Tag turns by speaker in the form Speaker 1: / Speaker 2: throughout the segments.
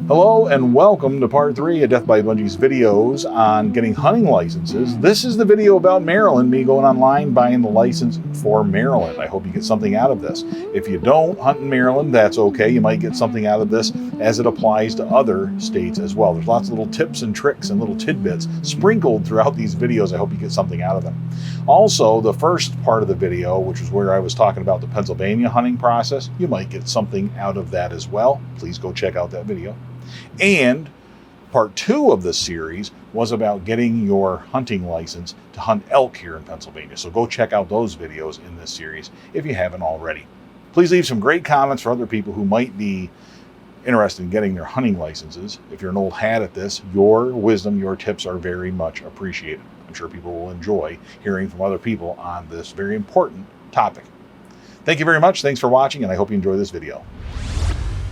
Speaker 1: Hello and welcome to part 3 of Death by Bungie's videos on getting hunting licenses. This is the video about Maryland, me going online buying the license for Maryland. I hope you get something out of this. If you don't hunt in Maryland, that's okay. You might get something out of this as it applies to other states as well. There's lots of little tips and tricks and little tidbits sprinkled throughout these videos. I hope you get something out of them. Also, the first part of the video, which was where I was talking about the Pennsylvania hunting process, you might get something out of that as well. Please go check out that video. And part 2 of this series was about getting your hunting license to hunt elk here in Pennsylvania. So go check out those videos in this series if you haven't already. Please leave some great comments for other people who might be interested in getting their hunting licenses. If you're an old hat at this, your wisdom, your tips are very much appreciated. I'm sure people will enjoy hearing from other people on this very important topic. Thank you very much. Thanks for watching, and I hope you enjoy this video.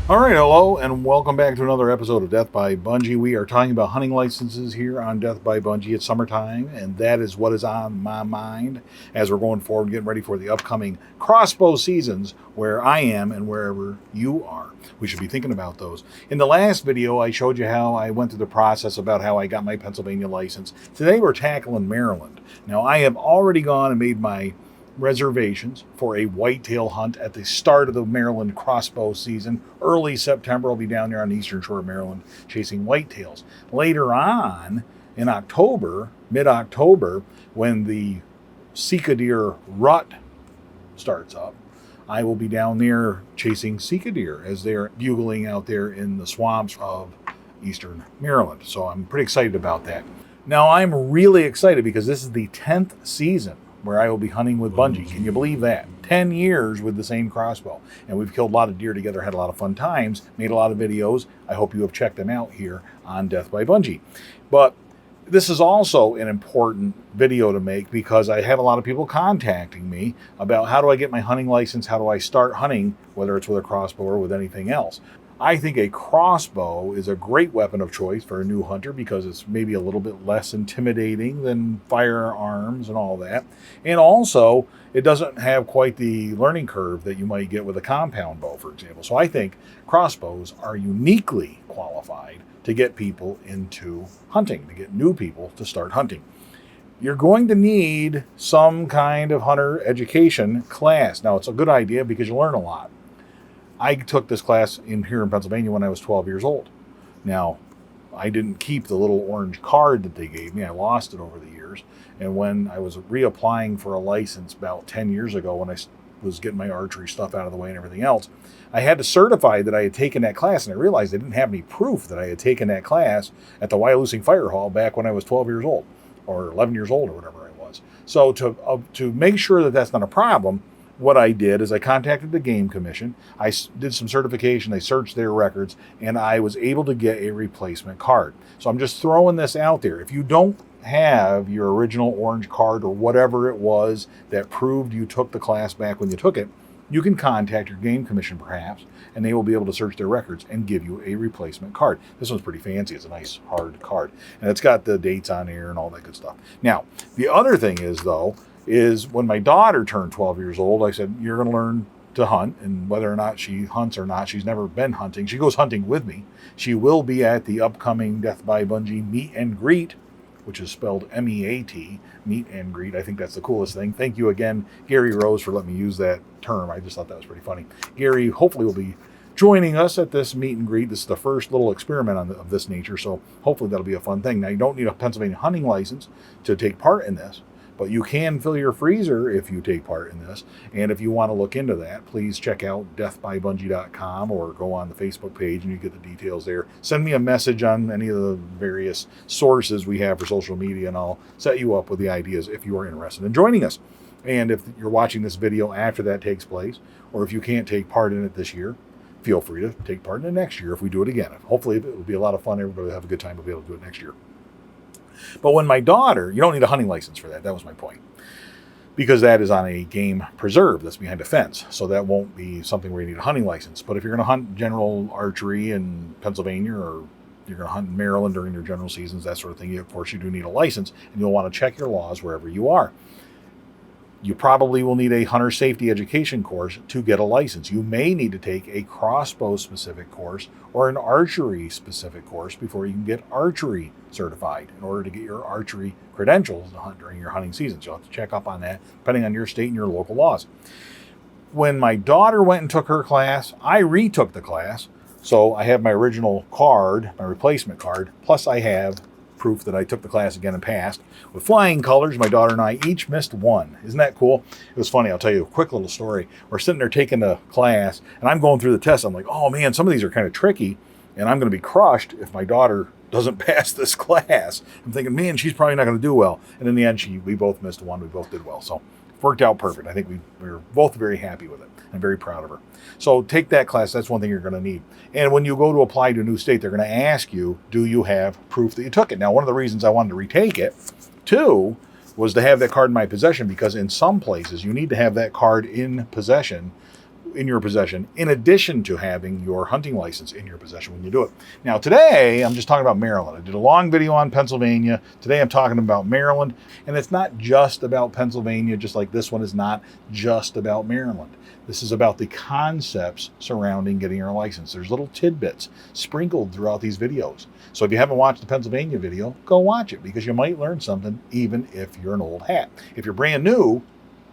Speaker 1: All right, hello, and welcome back to another episode of Death by Bungie. We are talking about hunting licenses here on Death by Bungie. It's summertime, and that is what is on my mind as we're going forward, getting ready for the upcoming crossbow seasons where I am and wherever you are. We should be thinking about those. In the last video, I showed you how I went through the process about how I got my Pennsylvania license. Today, we're tackling Maryland. Now, I have already gone and made my reservations for a whitetail hunt at the start of the Maryland crossbow season. Early September, I'll be down there on the eastern shore of Maryland chasing whitetails. Later on in October, mid-October, when the Sika deer rut starts up, I will be down there chasing Sika deer as they're bugling out there in the swamps of eastern Maryland. So I'm pretty excited about that. Now, I'm really excited because this is the 10th season where I will be hunting with Bungie. Can you believe that? 10 years with the same crossbow. And we've killed a lot of deer together, had a lot of fun times, made a lot of videos. I hope you have checked them out here on Death by Bungie. But this is also an important video to make because I have a lot of people contacting me about how do I get my hunting license, how do I start hunting, whether it's with a crossbow or with anything else. I think a crossbow is a great weapon of choice for a new hunter because it's maybe a little bit less intimidating than firearms and all that. And also, it doesn't have quite the learning curve that you might get with a compound bow, for example. So I think crossbows are uniquely qualified to get people into hunting, to get new people to start hunting. You're going to need some kind of hunter education class. Now, it's a good idea because you learn a lot. I took this class here in Pennsylvania when I was 12 years old. Now, I didn't keep the little orange card that they gave me. I lost it over the years. And when I was reapplying for a license about 10 years ago, when I was getting my archery stuff out of the way and everything else, I had to certify that I had taken that class, and I realized I didn't have any proof that I had taken that class at the Wyalusing Fire Hall back when I was 12 years old, or 11 years old, or whatever I was. So to make sure that that's not a problem, what I did is I contacted the Game Commission. I did some certification. They searched their records, and I was able to get a replacement card. So I'm just throwing this out there. If you don't have your original orange card or whatever it was that proved you took the class back when you took it, you can contact your Game Commission perhaps, and they will be able to search their records and give you a replacement card. This one's pretty fancy. It's a nice hard card, and it's got the dates on here and all that good stuff. Now, the other thing is, though, is when my daughter turned 12 years old, I said, you're going to learn to hunt, and whether or not she hunts or not, she's never been hunting. She goes hunting with me. She will be at the upcoming Death by Bungie meet and greet, which is spelled M-E-A-T, meet and greet. I think that's the coolest thing. Thank you again, Gary Rose, for letting me use that term. I just thought that was pretty funny. Gary hopefully will be joining us at this meet and greet. This is the first little experiment of this nature, so hopefully that'll be a fun thing. Now, you don't need a Pennsylvania hunting license to take part in this, but you can fill your freezer if you take part in this. And if you want to look into that, please check out deathbybungie.com or go on the Facebook page and you get the details there. Send me a message on any of the various sources we have for social media, and I'll set you up with the ideas if you are interested in joining us. And if you're watching this video after that takes place, or if you can't take part in it this year, feel free to take part in it next year if we do it again. Hopefully it will be a lot of fun. Everybody will have a good time. We'll be able to do it next year. But when my daughter, you don't need a hunting license for that. That was my point. Because that is on a game preserve that's behind a fence. So that won't be something where you need a hunting license. But if you're going to hunt general archery in Pennsylvania, or you're going to hunt in Maryland during your general seasons, that sort of thing, of course you do need a license, and you'll want to check your laws wherever you are. You probably will need a hunter safety education course to get a license. You may need to take a crossbow specific course or an archery specific course before you can get archery certified in order to get your archery credentials to hunt during your hunting season. So you'll have to check up on that depending on your state and your local laws. When my daughter went and took her class, I retook the class. So I have my original card, my replacement card, plus I have proof that I took the class again and passed. With flying colors, my daughter and I each missed one. Isn't that cool? It was funny. I'll tell you a quick little story. We're sitting there taking the class, and I'm going through the test. I'm like, oh man, some of these are kind of tricky, and I'm going to be crushed if my daughter doesn't pass this class. I'm thinking, man, she's probably not going to do well. And in the end, we both missed one. We both did well. So it worked out perfect. I think we were both very happy with it. I'm very proud of her. So take that class. That's one thing you're going to need. And when you go to apply to a new state, they're going to ask you, do you have proof that you took it? Now, one of the reasons I wanted to retake it, too, was to have that card in my possession, because in some places you need to have that card in your possession, in addition to having your hunting license in your possession when you do it. Now, today, I'm just talking about Maryland. I did a long video on Pennsylvania. Today, I'm talking about Maryland. And it's not just about Pennsylvania, just like this one is not just about Maryland. This is about the concepts surrounding getting your license. There's little tidbits sprinkled throughout these videos. So if you haven't watched the Pennsylvania video, go watch it, because you might learn something even if you're an old hat. If you're brand new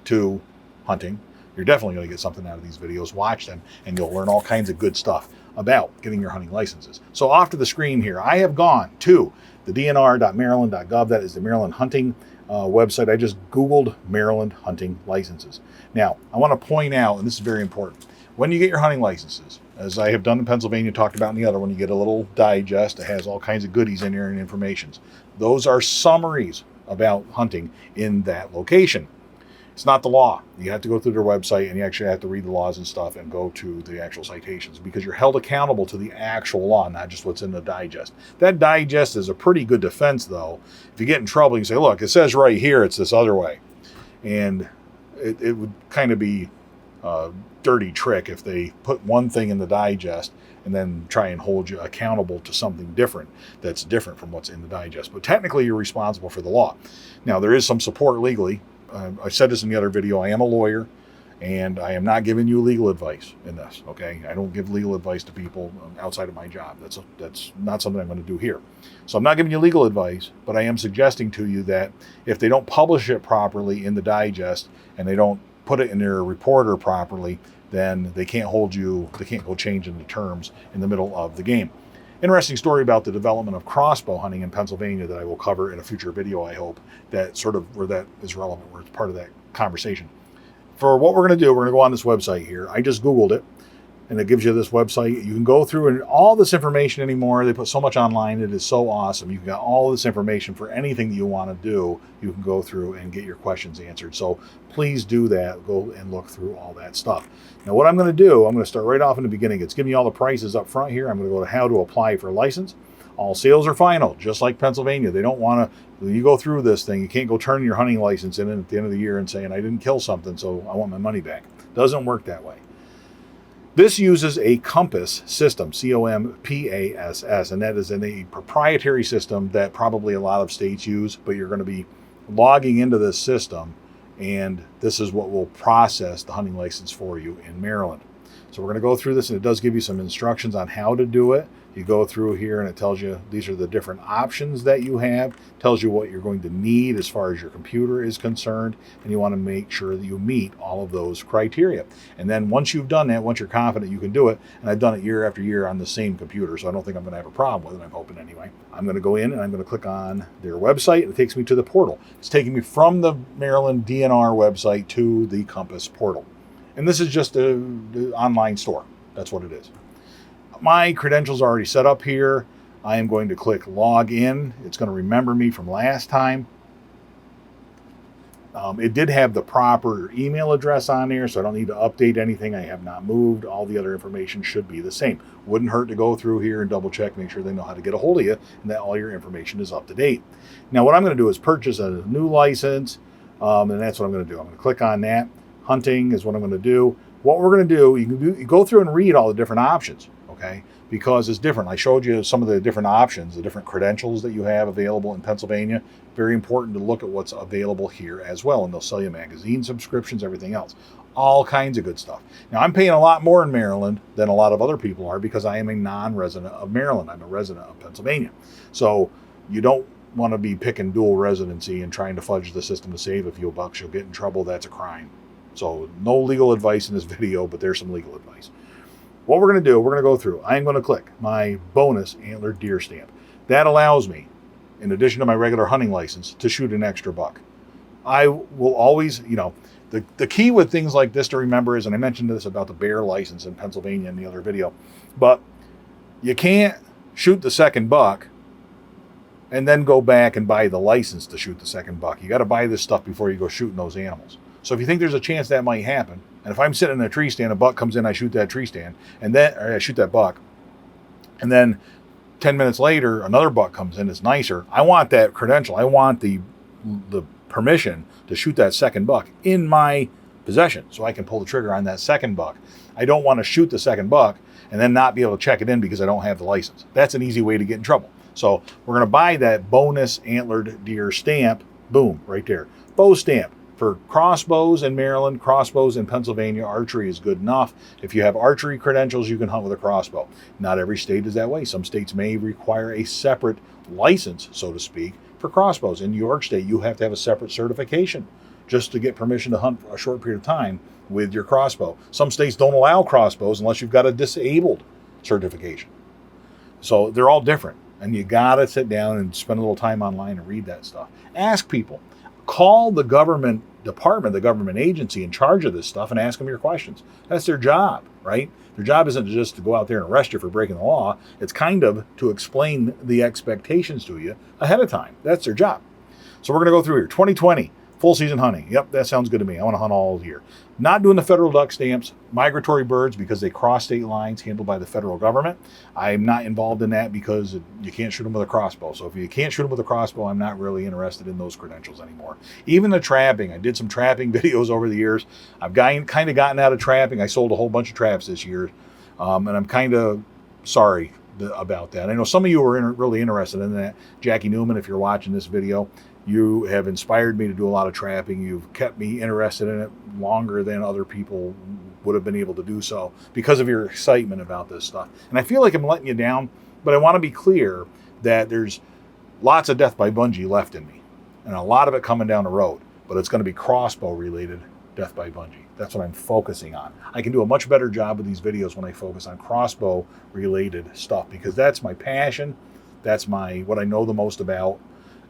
Speaker 1: to hunting, you're definitely going to get something out of these videos. Watch them, and you'll learn all kinds of good stuff about getting your hunting licenses. So off to the screen here, I have gone to the dnr.maryland.gov. That is the Maryland hunting website. I just Googled Maryland hunting licenses. Now, I want to point out, and this is very important, when you get your hunting licenses, as I have done in Pennsylvania, talked about in the other one, you get a little digest that has all kinds of goodies in there and information. Those are summaries about hunting in that location. It's not the law. You have to go through their website, and you actually have to read the laws and stuff and go to the actual citations, because you're held accountable to the actual law, not just what's in the digest. That digest is a pretty good defense, though. If you get in trouble, you can say, look, it says right here it's this other way. And it would kind of be a dirty trick if they put one thing in the digest and then try and hold you accountable to something different that's different from what's in the digest. But technically, you're responsible for the law. Now, there is some support legally. I said this in the other video. I am a lawyer, and I am not giving you legal advice in this, okay? I don't give legal advice to people outside of my job. That's not something I'm going to do here. So I'm not giving you legal advice, but I am suggesting to you that if they don't publish it properly in the digest and they don't put it in their reporter properly, then they can't hold you, they can't go changing the terms in the middle of the game. Interesting story about the development of crossbow hunting in Pennsylvania that I will cover in a future video, I hope, that sort of where that is relevant, where it's part of that conversation. For what we're going to do, we're going to go on this website here. I just Googled it, and it gives you this website. You can go through, and all this information anymore, they put so much online, it is so awesome. You've got all this information for anything that you want to do. You can go through and get your questions answered. So please do that. Go and look through all that stuff. Now, what I'm going to do, I'm going to start right off in the beginning. It's giving you all the prices up front here. I'm going to go to how to apply for a license. All sales are final, just like Pennsylvania. They don't want to, when you go through this thing, you can't go turn your hunting license in at the end of the year and saying, I didn't kill something, so I want my money back. Doesn't work that way. This uses a compass system, COMPASS, and that is a proprietary system that probably a lot of states use, but you're going to be logging into this system, and this is what will process the hunting license for you in Maryland. So we're going to go through this, and it does give you some instructions on how to do it. You go through here, and it tells you these are the different options that you have. It tells you what you're going to need as far as your computer is concerned, and you want to make sure that you meet all of those criteria. And then once you've done that, once you're confident you can do it, and I've done it year after year on the same computer, so I don't think I'm going to have a problem with it. I'm hoping anyway. I'm going to go in, and I'm going to click on their website, and it takes me to the portal. It's taking me from the Maryland DNR website to the Compass portal. And this is just an online store. That's what it is. My credentials are already set up here. I am going to click log in. It's going to remember me from last time. It did have the proper email address on there, so I don't need to update anything. I have not moved. All the other information should be the same. Wouldn't hurt to go through here and double check, make sure they know how to get a hold of you and that all your information is up to date. Now, what I'm going to do is purchase a new license, and that's what I'm going to do. I'm going to click on that. Hunting is what I'm going to do. What we're going to do, you go through and read all the different options. okay? Because it's different. I showed you some of the different options, the different credentials that you have available in Pennsylvania. Very important to look at what's available here as well. And they'll sell you magazine subscriptions, everything else. All kinds of good stuff. Now, I'm paying a lot more in Maryland than a lot of other people are because I am a non-resident of Maryland. I'm a resident of Pennsylvania. So you don't want to be picking dual residency and trying to fudge the system to save a few bucks. You'll get in trouble. That's a crime. So no legal advice in this video, but there's some legal advice. What we're going to do, we're going to go through. I'm going to click my bonus antler deer stamp. That allows me, in addition to my regular hunting license, to shoot an extra buck. I will always, the key with things like this to remember is, and I mentioned this about the bear license in Pennsylvania in the other video, but you can't shoot the second buck and then go back and buy the license to shoot the second buck. You got to buy this stuff before you go shooting those animals. So if you think there's a chance that might happen, and if I'm sitting in a tree stand, a buck comes in, I shoot that tree stand, or I shoot that buck, and then 10 minutes later, another buck comes in, it's nicer. I want that credential. I want the permission to shoot that second buck in my possession so I can pull the trigger on that second buck. I don't want to shoot the second buck and then not be able to check it in because I don't have the license. That's an easy way to get in trouble. So we're going to buy that bonus antlered deer stamp. Boom, right there. Bow stamp. For crossbows in Maryland, crossbows in Pennsylvania, archery is good enough. If you have archery credentials, you can hunt with a crossbow. Not every state is that way. Some states may require a separate license, so to speak, for crossbows. In New York State, you have to have a separate certification just to get permission to hunt for a short period of time with your crossbow. Some states don't allow crossbows unless you've got a disabled certification. So they're all different. And you got to sit down and spend a little time online and read that stuff. Ask people. Call the government department, the government agency in charge of this stuff, and ask them your questions. That's their job, right? Their job isn't just to go out there and arrest you for breaking the law. It's kind of to explain the expectations to you ahead of time. That's their job. So we're going to go through here. 2020, full season hunting. Yep, that sounds good to me. I want to hunt all year. Not doing the federal duck stamps, migratory birds because they cross state lines handled by the federal government. I'm not involved in that because you can't shoot them with a crossbow. So if you can't shoot them with a crossbow, I'm not really interested in those credentials anymore. Even the trapping, I did some trapping videos over the years. I've kind of gotten out of trapping. I sold a whole bunch of traps this year, and I'm kind of sorry about that. I know some of you are really interested in that. Jackie Newman, if you're watching this video, you have inspired me to do a lot of trapping. You've kept me interested in it longer than other people would have been able to do so because of your excitement about this stuff. And I feel like I'm letting you down, but I want to be clear that there's lots of death by bungee left in me and a lot of it coming down the road, but it's going to be crossbow related death by bungee. That's what I'm focusing on. I can do a much better job with these videos when I focus on crossbow related stuff because that's my passion. That's what I know the most about.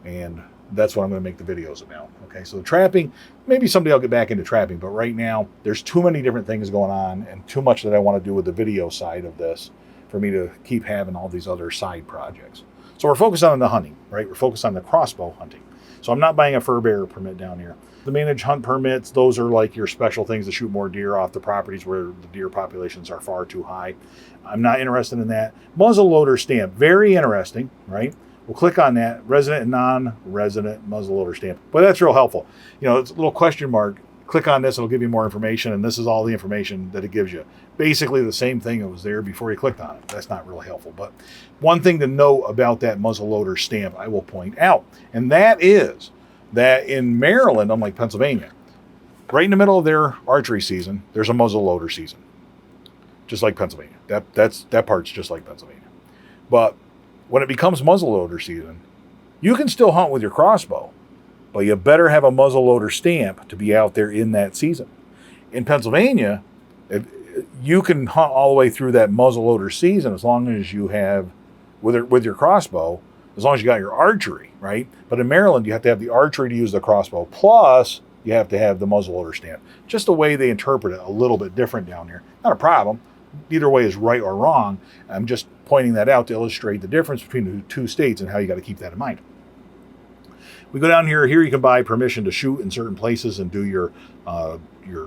Speaker 1: And that's what I'm going to make the videos about. Okay, so trapping, maybe someday I'll get back into trapping, but right now there's too many different things going on and too much that I want to do with the video side of this for me to keep having all these other side projects. So we're focused on the hunting, right? We're focused on the crossbow hunting. So I'm not buying a fur bearer permit down here. The managed hunt permits, those are like your special things to shoot more deer off the properties where the deer populations are far too high. I'm not interested in that. Muzzle loader stamp, very interesting, right? We'll click on that, resident and non-resident muzzleloader stamp. But that's real helpful. It's a little question mark. Click on this, it'll give you more information, and this is all the information that it gives you. Basically the same thing that was there before you clicked on it. That's not really helpful. But one thing to know about that muzzleloader stamp I will point out, and that is that in Maryland, unlike Pennsylvania, right in the middle of their archery season, there's a muzzleloader season. Just like Pennsylvania. That part's just like Pennsylvania. But when it becomes muzzleloader season, you can still hunt with your crossbow, but you better have a muzzleloader stamp to be out there in that season. In Pennsylvania, you can hunt all the way through that muzzleloader season as long as you have, with your crossbow, as long as you got your archery, right? But in Maryland, you have to have the archery to use the crossbow, plus you have to have the muzzleloader stamp. Just the way they interpret it, a little bit different down here. Not a problem. Either way is right or wrong. I'm just pointing that out to illustrate the difference between the two states and how you got to keep that in mind. We go down here. Here you can buy permission to shoot in certain places and do your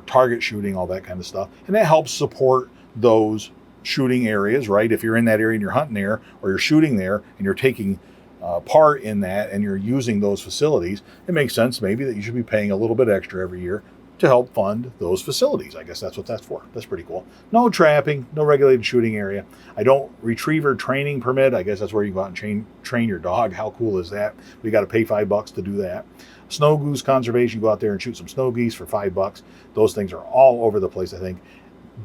Speaker 1: target shooting, all that kind of stuff. And that helps support those shooting areas, right? If you're in that area and you're hunting there or you're shooting there and you're taking part in that and you're using those facilities, it makes sense maybe that you should be paying a little bit extra every year to help fund those facilities. I guess that's what that's for. That's pretty cool. No trapping, no regulated shooting area. I don't retriever training permit. I guess that's where you go out and train your dog. How cool is that? We got to pay $5 to do that. Snow goose conservation, you go out there and shoot some snow geese for $5. Those things are all over the place, I think.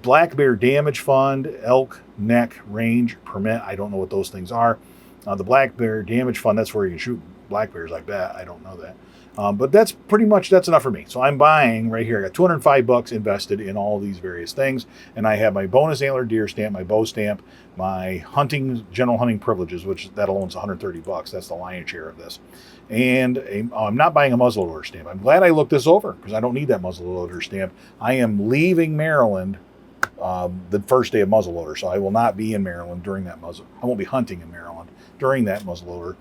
Speaker 1: Black bear damage fund, elk neck range permit. I don't know what those things are. The black bear damage fund, that's where you can shoot black bears, I bet. I don't know that. But that's pretty much, that's enough for me. So I'm buying right here. I got $205 invested in all these various things. And I have my bonus antler deer stamp, my bow stamp, my hunting, general hunting privileges, which that alone's $130. That's the lion's share of this. And I'm not buying a muzzleloader stamp. I'm glad I looked this over because I don't need that muzzleloader stamp. I am leaving Maryland the first day of muzzleloader. So I will not be in Maryland during that I won't be hunting in Maryland during that muzzleloader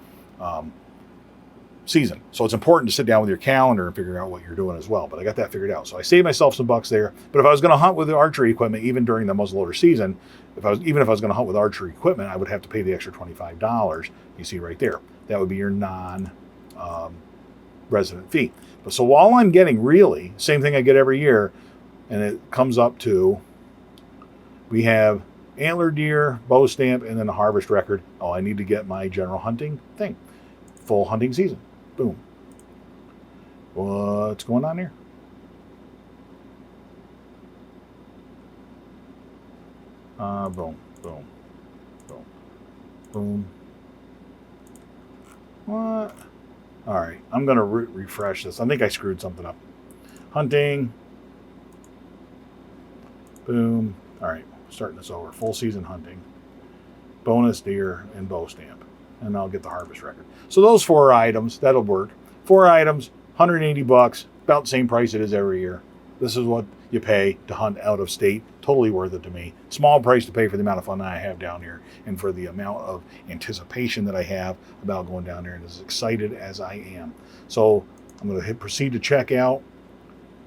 Speaker 1: season. So it's important to sit down with your calendar and figure out what you're doing as well. But I got that figured out. So I saved myself some bucks there. But if I was going to hunt with the archery equipment, even during the muzzleloader season, even if I was going to hunt with archery equipment, I would have to pay the extra $25. You see right there. That would be your non-resident fee. But so all I'm getting really, same thing I get every year, and it comes up to, we have antler deer, bow stamp, and then a harvest record. Oh, I need to get my general hunting thing. Full hunting season. Boom. What's going on here? Boom, boom, boom, boom. What? All right, I'm going to refresh this. I think I screwed something up. Hunting. Boom. All right, starting this over. Full season hunting. Bonus deer and bow stamp. And I'll get the harvest record. So those 4 items, that'll work. 4 items, $180, about the same price it is every year. This is what you pay to hunt out of state. Totally worth it to me. Small price to pay for the amount of fun that I have down here and for the amount of anticipation that I have about going down there and as excited as I am. So I'm going to hit proceed to checkout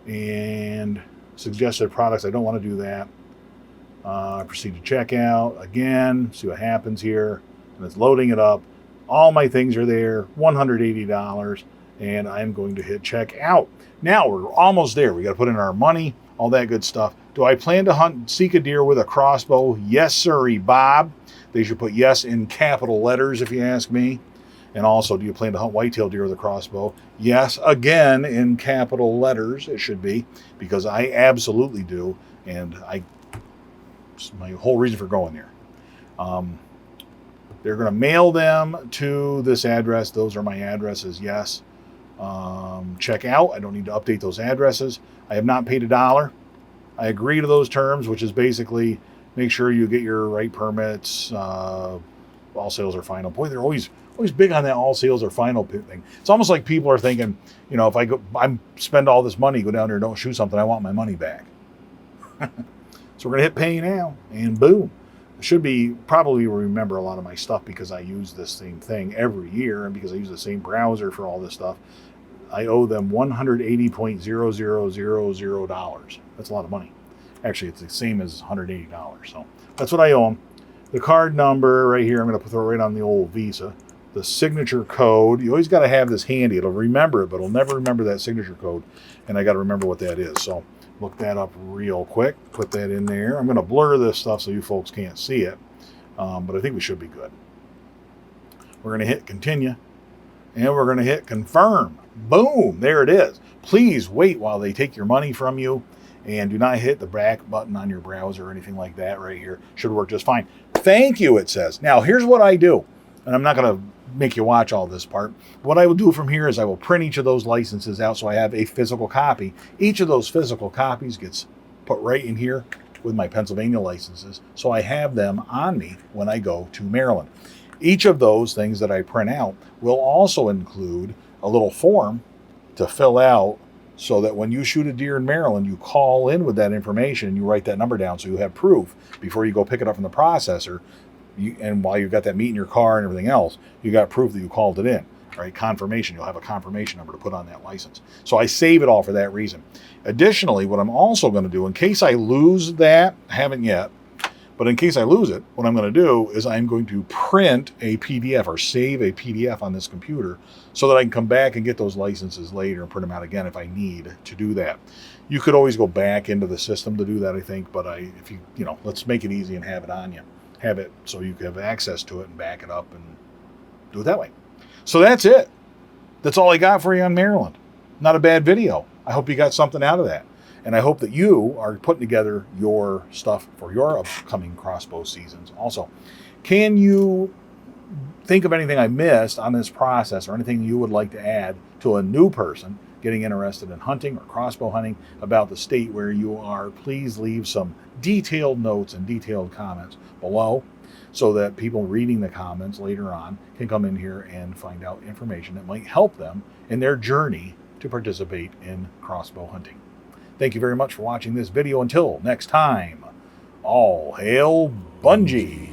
Speaker 1: and suggested products. I don't want to do that. Proceed to checkout again, see what happens here. And it's loading it up. All my things are there, $180, and I'm going to hit check out. Now we're almost there. We got to put in our money, all that good stuff. Do I plan to seek a deer with a crossbow? Yes, sirree, Bob. They should put yes in capital letters if you ask me. And also, do you plan to hunt whitetail deer with a crossbow? Yes, again, in capital letters it should be, because I absolutely do, and it's my whole reason for going there. They're going to mail them to this address. Those are my addresses, yes. Check out. I don't need to update those addresses. I have not paid $1. I agree to those terms, which is basically make sure you get your right permits. All sales are final. Boy, they're always big on that all sales are final thing. It's almost like people are thinking, if I spend all this money, go down there and don't shoot something, I want my money back. So we're going to hit pay now, and boom. Should be probably remember a lot of my stuff because I use this same thing every year, and because I use the same browser for all this stuff, I owe them $180.0000. That's a lot of money. Actually, it's the same as $180. So that's what I owe them. The card number right here, I'm going to throw it right on the old Visa. The signature code, you always got to have this handy. It'll remember it, but it'll never remember that signature code, and I got to remember what that is. So look that up real quick. Put that in there. I'm going to blur this stuff so you folks can't see it, but I think we should be good. We're going to hit continue, and we're going to hit confirm. Boom, there it is. Please wait while they take your money from you, and do not hit the back button on your browser or anything like that right here. Should work just fine. Thank you, it says. Now, here's what I do, and I'm not going to make you watch all this part. What I will do from here is I will print each of those licenses out so I have a physical copy. Each of those physical copies gets put right in here with my Pennsylvania licenses, so I have them on me when I go to Maryland. Each of those things that I print out will also include a little form to fill out so that when you shoot a deer in Maryland, you call in with that information and you write that number down so you have proof before you go pick it up from the processor. And while you've got that meat in your car and everything else, you got proof that you called it in, right? Confirmation. You'll have a confirmation number to put on that license. So I save it all for that reason. Additionally, what I'm also going to do, in case I lose that, I haven't yet, But in case I lose it, what I'm going to do is I'm going to print a PDF or save a PDF on this computer so that I can come back and get those licenses later and print them out again if I need to do that. You could always go back into the system to do that, I think, but if you know, let's make it easy and have it on you. Have it so you can have access to it and back it up and do it that way. So that's it. That's all I got for you on Maryland. Not a bad video. I hope you got something out of that. And I hope that you are putting together your stuff for your upcoming crossbow seasons. Also, can you think of anything I missed on this process or anything you would like to add to a new person getting interested in hunting or crossbow hunting about the state where you are? Please leave some detailed notes and detailed comments below so that people reading the comments later on can come in here and find out information that might help them in their journey to participate in crossbow hunting. Thank you very much for watching this video. Until next time, all hail Bungee.